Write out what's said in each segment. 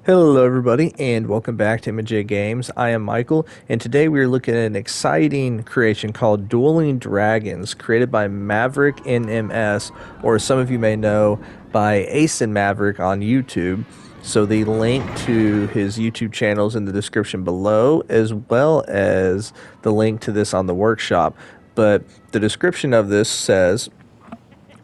Hello, everybody, and welcome back to MJ Games. I am Michael, and today we are looking at an exciting creation called Dueling Dragons, created by Maverick NMS, or as some of you may know, by Ace and Maverick on YouTube. So the link to his YouTube channel is in the description below, as well as the link to this on the workshop. But the description of this says,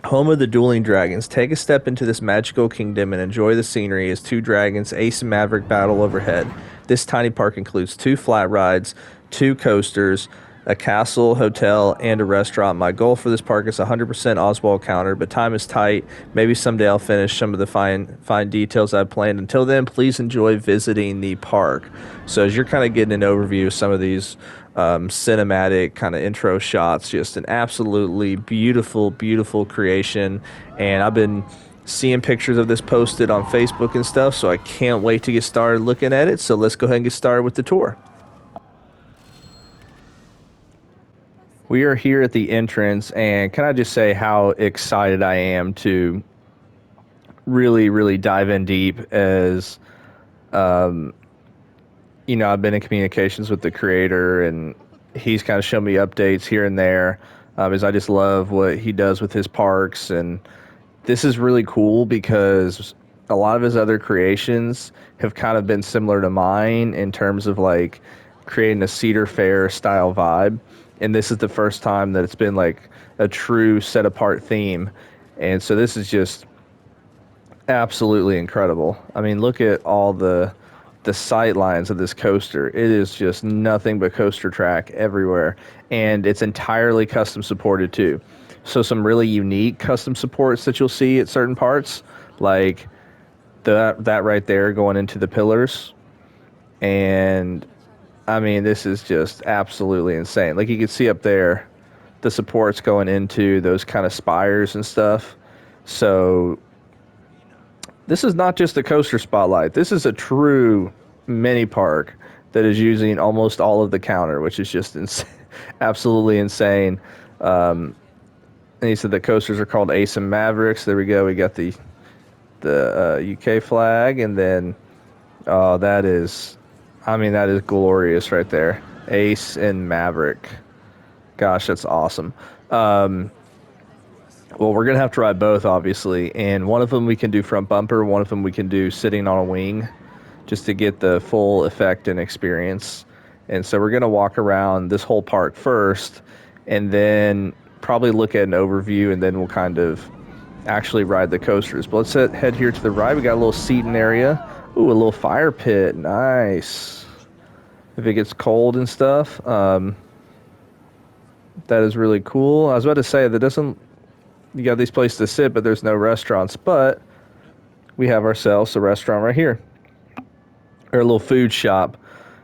home of the dueling dragons, take a step into this magical kingdom and enjoy the scenery as two dragons, Ace and Maverick, battle overhead. This tiny park includes two flat rides, two coasters, a castle, hotel, and a restaurant. My goal for this park is 100% Oswald counter, but time is tight. Maybe someday I'll finish some of the fine details I've planned. Until then, please enjoy visiting the park. So as you're kind of getting an overview of some of these cinematic kind of intro shots, just an absolutely beautiful, beautiful creation. And I've been seeing pictures of this posted on Facebook and stuff, so I can't wait to get started looking at it. So let's go ahead and get started with the tour. We are here at the entrance, and can I just say how excited I am to really, really dive in deep as I've been in communications with the creator, and he's kind of shown me updates here and there. As I just love what he does with his parks, and this is really cool because a lot of his other creations have kind of been similar to mine in terms of like creating a Cedar Fair style vibe, and this is the first time that it's been like a true set apart theme, and so this is just absolutely incredible. I mean, look at all the sight lines of this coaster. It is just nothing but coaster track everywhere, and it's entirely custom supported too. So some really unique custom supports that you'll see at certain parts, like that right there going into the pillars. And I mean, this is just absolutely insane. Like you can see up there, the supports going into those kind of spires and stuff. So this is not just a coaster spotlight. This is a true mini park that is using almost all of the counter, which is just absolutely insane. And he said the coasters are called Ace and Mavericks. There we go. We got the UK flag, and then that is, I mean, that is glorious right there. Ace and Maverick. Gosh, that's awesome. Well, we're going to have to ride both, obviously, and one of them we can do front bumper, one of them we can do sitting on a wing, just to get the full effect and experience. And so we're going to walk around this whole park first, and then probably look at an overview, and then we'll kind of actually ride the coasters. But let's head here to the right. We got a little seating area. Ooh, a little fire pit. Nice. If it gets cold and stuff, that is really cool. I was about to say that doesn't, you got these places to sit, but there's no restaurants. But we have ourselves a restaurant right here, or a little food shop.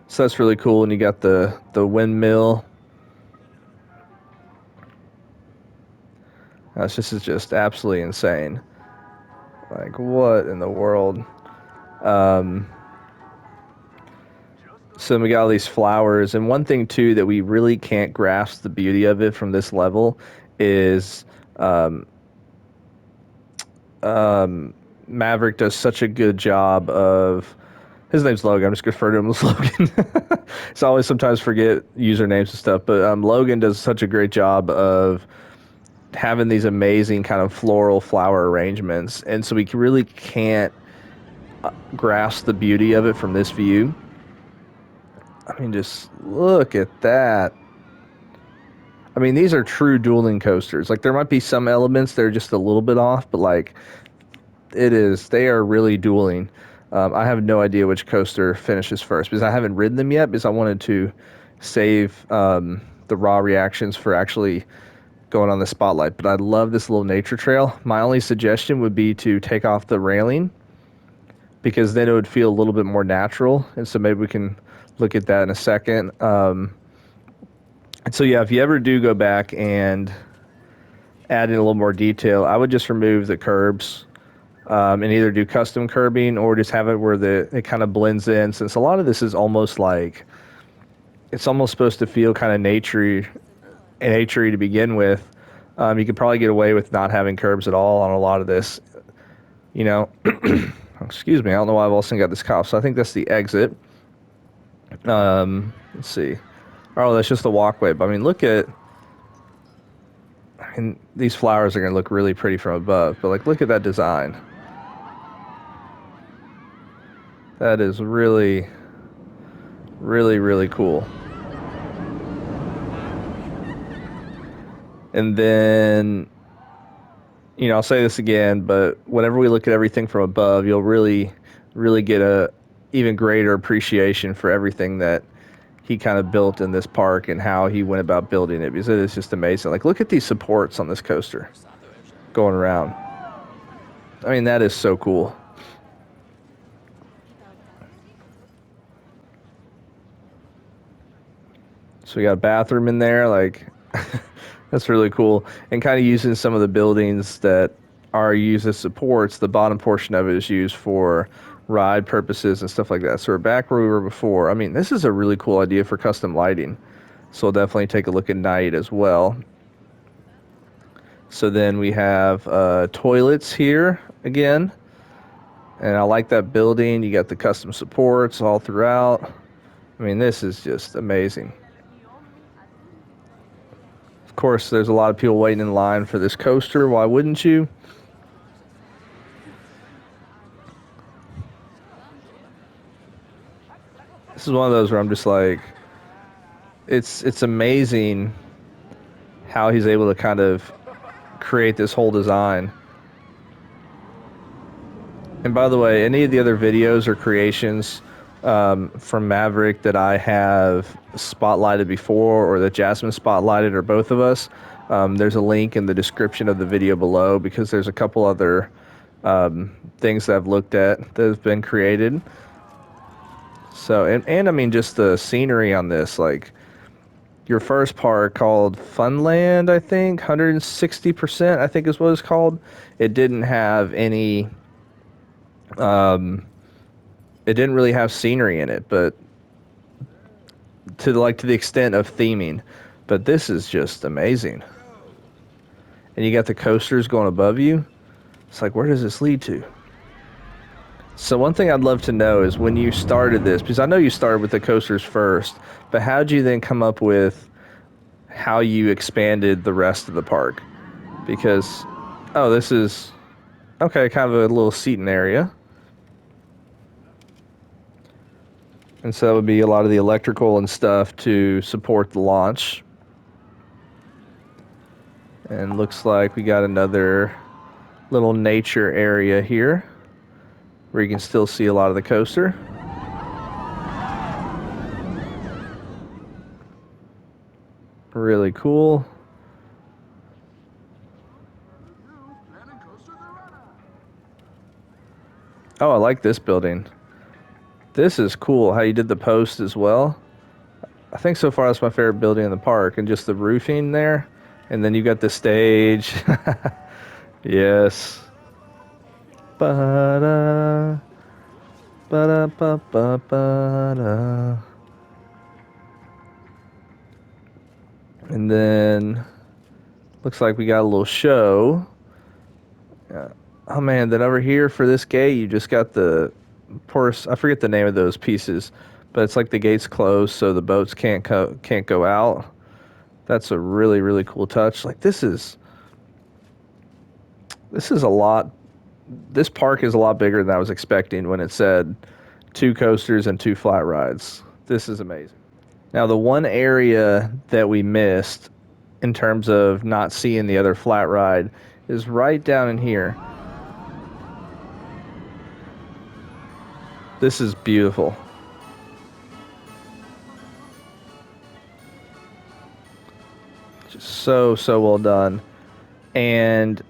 So that's really cool. And you got the windmill. This is just absolutely insane. Like, what in the world? So we got all these flowers. And one thing, too, that we really can't grasp the beauty of it from this level is Maverick does such a good job of, his name's Logan. I'm just going to refer to him as Logan. So I always sometimes forget usernames and stuff. But Logan does such a great job of having these amazing kind of floral flower arrangements. And so we really can't grasp the beauty of it from this view. I mean, just look at that. I mean, these are true dueling coasters. Like, there might be some elements that are just a little bit off, but like, they are really dueling. I have no idea which coaster finishes first because I haven't ridden them yet, because I wanted to save the raw reactions for actually going on the spotlight. But I love this little nature trail. My only suggestion would be to take off the railing, because then it would feel a little bit more natural. And so maybe we can look at that in a second. So yeah, if you ever do go back and add in a little more detail, I would just remove the curbs, and either do custom curbing or just have it where it kind of blends in, since a lot of this is almost like, it's almost supposed to feel kind of naturey to begin with. You could probably get away with not having curbs at all on a lot of this. Excuse me, I don't know why I've also got this cop. So I think that's the exit. Let's see. Oh, that's just the walkway. But I mean, look at. And these flowers are going to look really pretty from above. But like, look at that design. That is really, really, really cool. And then, I'll say this again, but whenever we look at everything from above, you'll really, really get a even greater appreciation for everything that he kind of built in this park and how he went about building it, because it is just amazing. Like, look at these supports on this coaster going around. I mean, that is so cool. So we got a bathroom in there, like that's really cool. And kind of using some of the buildings that are used as supports, the bottom portion of it is used for ride purposes and stuff like that. So we're back where we were before. I mean, this is a really cool idea for custom lighting. So we'll definitely take a look at night as well. So then we have toilets here again. And I like that building. You got the custom supports all throughout. I mean, this is just amazing. Of course, there's a lot of people waiting in line for this coaster. Why wouldn't you? This is one of those where I'm just like, it's amazing how he's able to kind of create this whole design. And by the way, any of the other videos or creations from Maverick that I have spotlighted before, or that Jasmine spotlighted, or both of us, there's a link in the description of the video below, because there's a couple other things that I've looked at that have been created. So, and I mean, just the scenery on this, like your first part called Funland, I think, 160%, I think is what it's called. It didn't have any it didn't really have scenery in it, but to the extent of theming. But this is just amazing. And you got the coasters going above you. It's like, where does this lead to? So one thing I'd love to know is, when you started this, because I know you started with the coasters first, but how did you then come up with how you expanded the rest of the park? Because, oh, this is, okay, kind of a little seating area. And so that would be a lot of the electrical and stuff to support the launch. And looks like we got another little nature area here where you can still see a lot of the coaster. Really cool. Oh, I like this building. This is cool how you did the post as well. I think so far that's my favorite building in the park, and just the roofing there. And then you got the stage. Yes. Ba-da, ba-da, ba-ba, ba-da. And then looks like we got a little show. Oh man, then over here for this gate, you just got the I forget the name of those pieces, but it's like the gate's closed, so the boats can't go out. That's a really, really cool touch. Like, this is a lot. This park is a lot bigger than I was expecting when it said 2 coasters and 2 flat rides. This is amazing. Now, the one area that we missed in terms of not seeing the other flat ride is right down in here. This is beautiful. Just so well done. And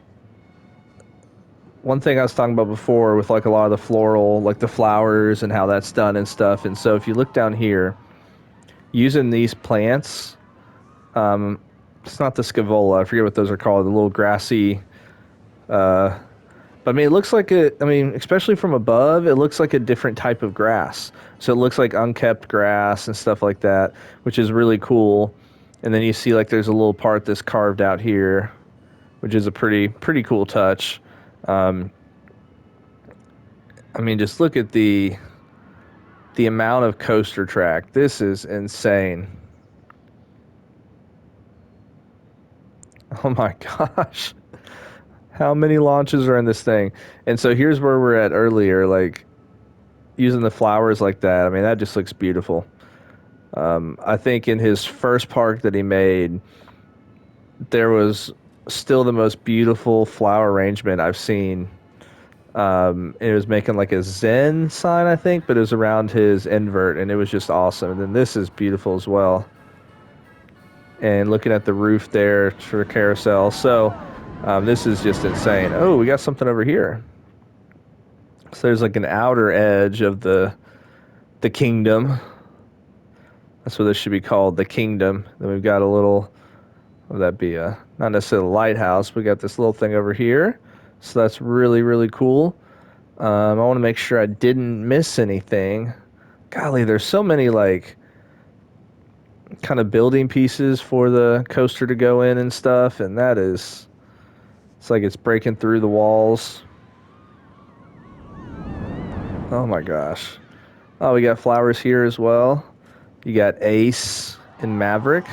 one thing I was talking about before with like a lot of the floral, like the flowers and how that's done and stuff. And so if you look down here, using these plants, it's not the scavola, I forget what those are called, the little grassy, but I mean, it looks like especially from above, it looks like a different type of grass. So it looks like unkept grass and stuff like that, which is really cool. And then you see like there's a little part that's carved out here, which is a pretty cool touch. I mean, just look at the amount of coaster track. This is insane. Oh my gosh. How many launches are in this thing? And so here's where we're at earlier, like using the flowers like that. I mean, that just looks beautiful. I think in his first park that he made, there was still the most beautiful flower arrangement I've seen. It was making like a Zen sign, I think, but it was around his invert, and it was just awesome. And then this is beautiful as well. And looking at the roof there for the carousel. So this is just insane. Oh, we got something over here. So there's like an outer edge of the kingdom. That's what this should be called, the kingdom. Then we've got a little, would that be a, not necessarily a lighthouse, we got this little thing over here. So that's really, really cool. I want to make sure I didn't miss anything. Golly, there's so many like kind of building pieces for the coaster to go in and stuff, and that is, it's like it's breaking through the walls. Oh my gosh. Oh, we got flowers here as well. You got Ace and Maverick.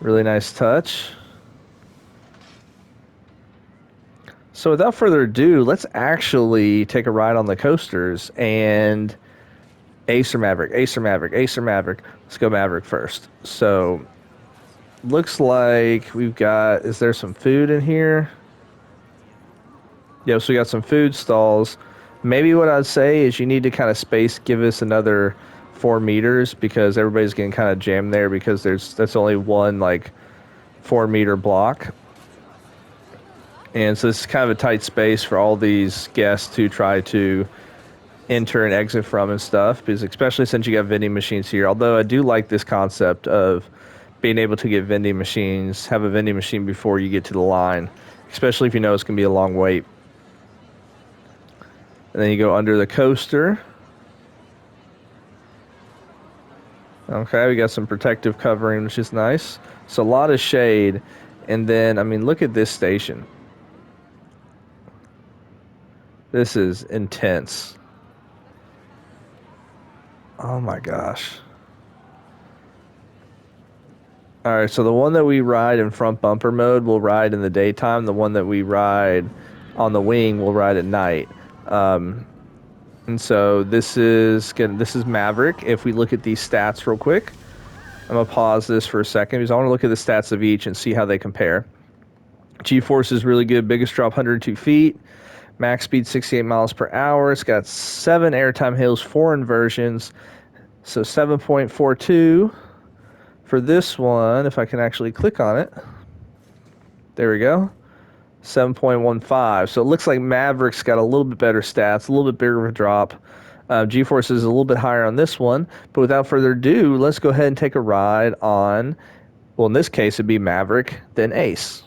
Really nice touch. So without further ado, let's actually take a ride on the coasters and Ace or Maverick, Ace or Maverick, Ace or Maverick. Let's go Maverick first. So looks like we've got, is there some food in here? Yep, so we got some food stalls. Maybe what I'd say is you need to kind of give us another 4 meters because everybody's getting kind of jammed there because that's only one like 4 meter block. And so this is kind of a tight space for all these guests to try to enter and exit from and stuff, because especially since you got vending machines here. Although I do like this concept of being able to get vending machines, have a vending machine before you get to the line, especially if you know it's going to be a long wait. And then you go under the coaster. Okay, we got some protective covering, which is nice. So a lot of shade. And then, I mean, look at this station. This is intense. Oh my gosh. All right, so the one that we ride in front bumper mode will ride in the daytime. The one that we ride on the wing will ride at night. And so this is Maverick. If we look at these stats real quick, I'm gonna pause this for a second because I want to look at the stats of each and see how they compare. G-force is really good. Biggest drop 102 feet. Max speed 68 miles per hour. It's got 7 airtime hills, 4 inversions. So 7.42 for this one. If I can actually click on it. There we go. 7.15. So it looks like Maverick's got a little bit better stats, a little bit bigger of a drop. G-force is a little bit higher on this one. But without further ado, let's go ahead and take a ride on, well, in this case, it'd be Maverick, then Ace.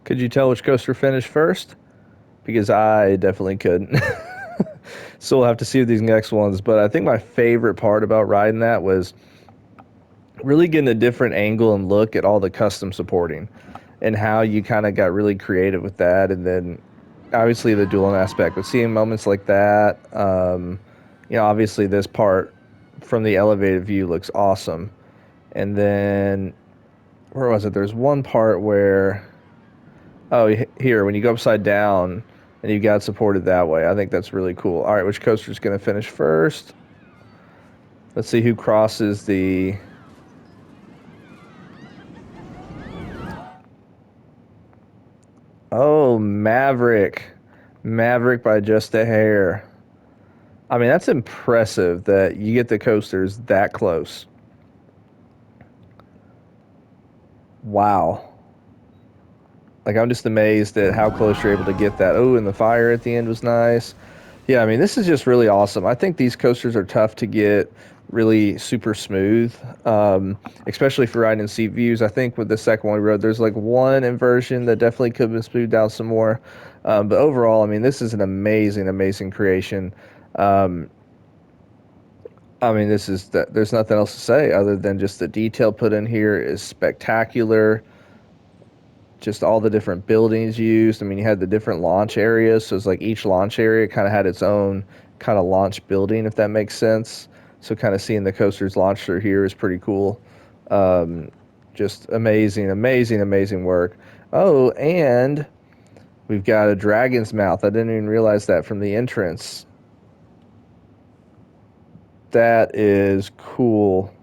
Could you tell which coaster finished first? Because I definitely couldn't. So we'll have to see with these next ones. But I think my favorite part about riding that was really getting a different angle and look at all the custom supporting and how you kind of got really creative with that. And then obviously the dueling aspect, but seeing moments like that, obviously this part from the elevated view looks awesome. And then where was it? There's one part where, oh, here, when you go upside down and you got supported that way. I think that's really cool. All right, which coaster's going to finish first? Let's see who crosses the... Oh, Maverick. Maverick by just a hair. I mean, that's impressive that you get the coasters that close. Wow. Like, I'm just amazed at how close you're able to get that. Oh, and the fire at the end was nice. Yeah, I mean, this is just really awesome. I think these coasters are tough to get really super smooth, especially for riding in seat views. I think with the second one we rode, there's like one inversion that definitely could have been smoothed out some more. But overall, I mean, this is an amazing, amazing creation. Um, I mean, there's nothing else to say other than just the detail put in here is spectacular. Just all the different buildings used. I mean, you had the different launch areas, so it's like each launch area kind of had its own kind of launch building, if that makes sense. So kind of seeing the coasters launch through here is pretty cool. Um, just amazing, amazing, amazing work. Oh, and we've got a dragon's mouth. I didn't even realize that from the entrance. That is cool.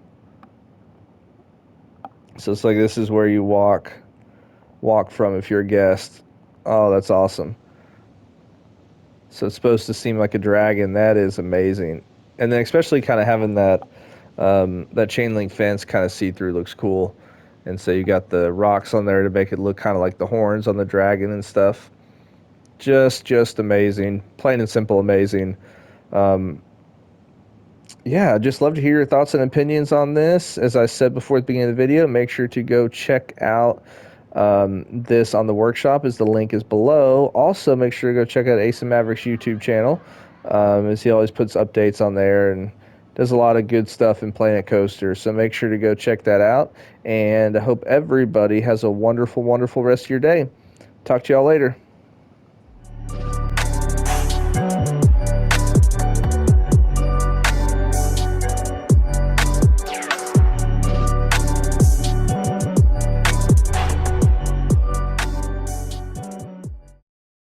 So it's like this is where you walk from if you're a guest. Oh, that's awesome. So it's supposed to seem like a dragon. That is amazing. And then especially kind of having that chain link fence kind of see through looks cool. And so you got the rocks on there to make it look kind of like the horns on the dragon and stuff. Just amazing. Plain and simple amazing. Um, yeah, I'd just love to hear your thoughts and opinions on this. As I said before at the beginning of the video, make sure to go check out this on the workshop as the link is below. Also, make sure to go check out Ace and Maverick's YouTube channel as he always puts updates on there and does a lot of good stuff in Planet Coaster. So make sure to go check that out. And I hope everybody has a wonderful, wonderful rest of your day. Talk to y'all later.